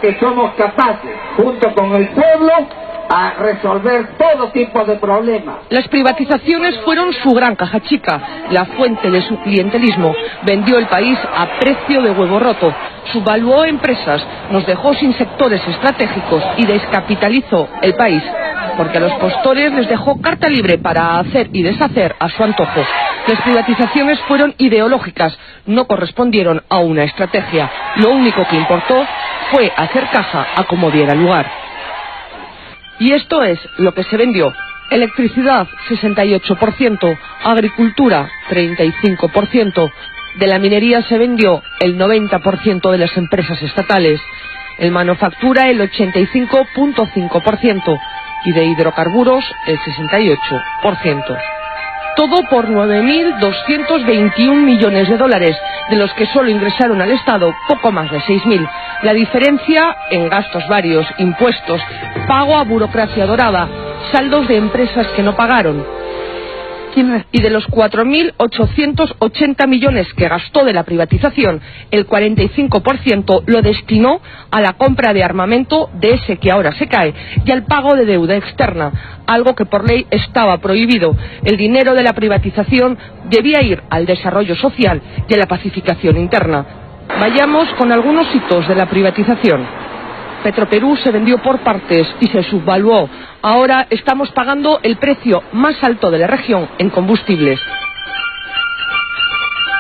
que somos capaces, junto con el pueblo, a resolver todo tipo de problemas. Las privatizaciones fueron su gran caja chica, la fuente de su clientelismo. Vendió el país a precio de huevo roto, subvaluó empresas, nos dejó sin sectores estratégicos y descapitalizó el país, porque a los postores les dejó carta libre para hacer y deshacer a su antojo. Las privatizaciones fueron ideológicas, no correspondieron a una estrategia. Lo único que importó fue hacer caja a como diera lugar. Y esto es lo que se vendió: electricidad 68%, agricultura 35%, de la minería se vendió el 90% de las empresas estatales, en manufactura el 85.5% y de hidrocarburos el 68%. Todo por 9.221 millones de dólares, de los que solo ingresaron al Estado poco más de 6.000. La diferencia en gastos varios, impuestos, pago a burocracia dorada, saldos de empresas que no pagaron. Y de los 4.880 millones que gastó de la privatización, el 45% lo destinó a la compra de armamento de ese que ahora se cae y al pago de deuda externa, algo que por ley estaba prohibido. El dinero de la privatización debía ir al desarrollo social y a la pacificación interna. Vayamos con algunos hitos de la privatización. Petroperú se vendió por partes y se subvaluó. Ahora estamos pagando el precio más alto de la región en combustibles.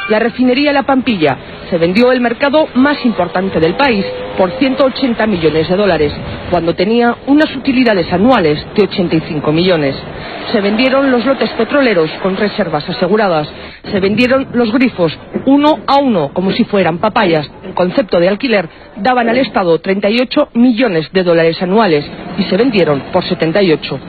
La refinería La Pampilla se vendió el mercado más importante del país por 180 millones de dólares, cuando tenía unas utilidades anuales de 85 millones. Se vendieron los lotes petroleros con reservas aseguradas. Se vendieron los grifos uno a uno como si fueran papayas. En concepto de alquiler daban al Estado 38 millones de dólares anuales y se vendieron por 78.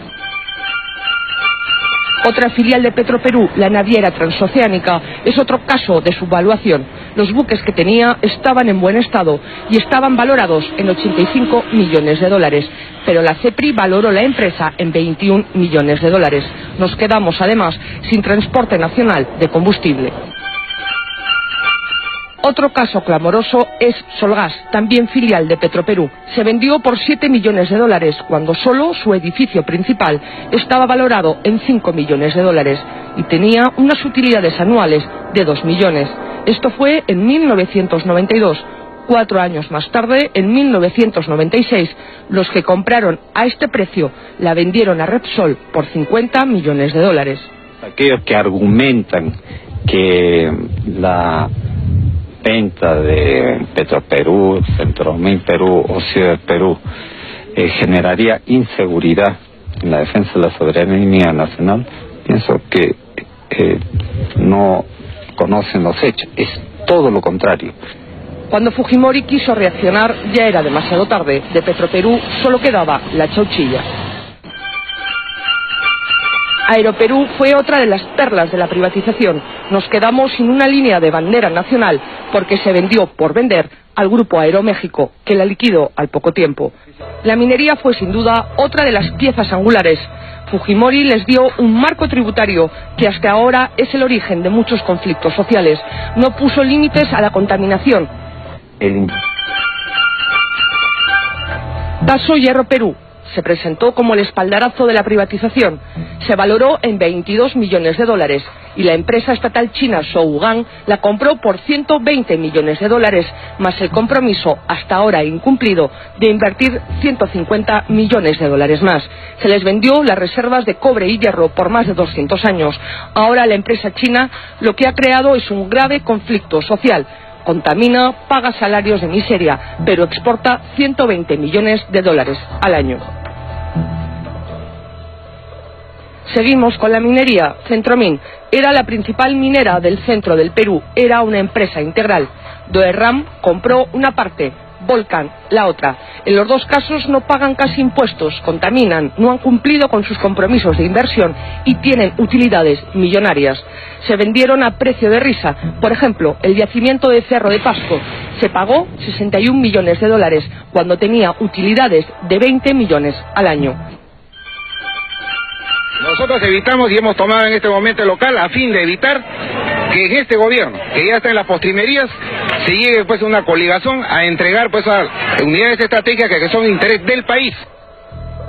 Otra filial de Petroperú, la naviera transoceánica, es otro caso de subvaluación. Los buques que tenía estaban en buen estado y estaban valorados en 85 millones de dólares, pero la CEPRI valoró la empresa en 21 millones de dólares. Nos quedamos además sin transporte nacional de combustible. Otro caso clamoroso es Solgas, también filial de Petroperú. Se vendió por 7 millones de dólares, cuando solo su edificio principal estaba valorado en 5 millones de dólares y tenía unas utilidades anuales de 2 millones. Esto fue en 1992. 4 años más tarde, en 1996, los que compraron a este precio la vendieron a Repsol por 50 millones de dólares. Aquellos que argumentan que la venta de Petroperú, Centromin Perú o Ciudad Perú generaría inseguridad en la defensa de la soberanía nacional, pienso que no conocen los hechos. Es todo lo contrario. Cuando Fujimori quiso reaccionar ya era demasiado tarde. De Petroperú solo quedaba la chauchilla. Aeroperú fue otra de las perlas de la privatización. Nos quedamos sin una línea de bandera nacional porque se vendió por vender al grupo Aeroméxico, que la liquidó al poco tiempo. La minería fue sin duda otra de las piezas angulares. Fujimori les dio un marco tributario que hasta ahora es el origen de muchos conflictos sociales. No puso límites a la contaminación. Caso Hierro Perú se presentó como el espaldarazo de la privatización. Se valoró en 22 millones de dólares y la empresa estatal china Shougang la compró por 120 millones de dólares, más el compromiso hasta ahora incumplido de invertir 150 millones de dólares más. Se les vendió las reservas de cobre y hierro por más de 200 años. Ahora la empresa china lo que ha creado es un grave conflicto social. Contamina, paga salarios de miseria, pero exporta 120 millones de dólares al año. Seguimos con la minería. Centromin era la principal minera del centro del Perú, era una empresa integral. Doerram compró una parte, Volcan la otra. En los dos casos no pagan casi impuestos, contaminan, no han cumplido con sus compromisos de inversión y tienen utilidades millonarias. Se vendieron a precio de risa. Por ejemplo, el yacimiento de Cerro de Pasco se pagó 61 millones de dólares cuando tenía utilidades de 20 millones al año. Nosotros evitamos y hemos tomado en este momento el local a fin de evitar que en este gobierno, que ya está en las postrimerías, se llegue pues a una coligación a entregar pues a unidades estratégicas que son de interés del país.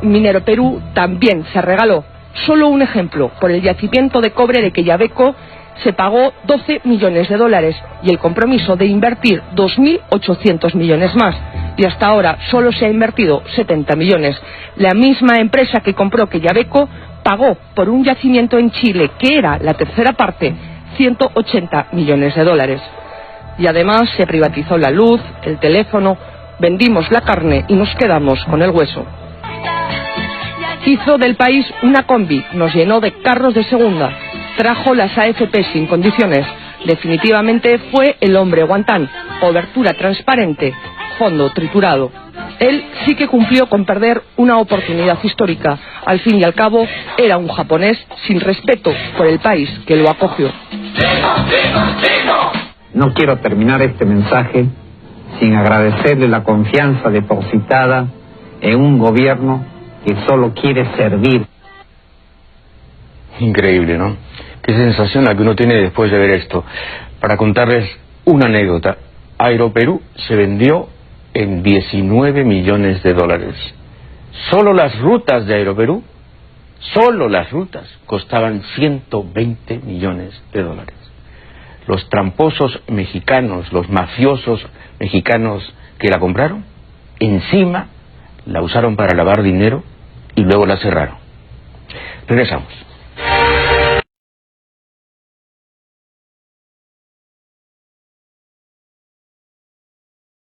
Minero Perú también se regaló. Solo un ejemplo, por el yacimiento de cobre de Quellaveco se pagó 12 millones de dólares y el compromiso de invertir 2.800 millones más. Y hasta ahora solo se ha invertido 70 millones. La misma empresa que compró Quellaveco pagó por un yacimiento en Chile, que era la tercera parte, 180 millones de dólares. Y además se privatizó la luz, el teléfono, vendimos la carne y nos quedamos con el hueso. Hizo del país una combi, nos llenó de carros de segunda, trajo las AFP sin condiciones. Definitivamente fue el hombre guantán, cobertura transparente, fondo triturado. Él sí que cumplió con perder una oportunidad histórica. Al fin y al cabo, era un japonés sin respeto por el país que lo acogió. No quiero terminar este mensaje sin agradecerle la confianza depositada en un gobierno que solo quiere servir. Increíble, ¿no? Qué sensación la que uno tiene después de ver esto. Para contarles una anécdota, Aeroperú se vendió en 19 millones de dólares. Solo las rutas de Aeroperú, solo las rutas, costaban 120 millones de dólares. Los tramposos mexicanos, los mafiosos mexicanos que la compraron, encima la usaron para lavar dinero y luego la cerraron. Regresamos.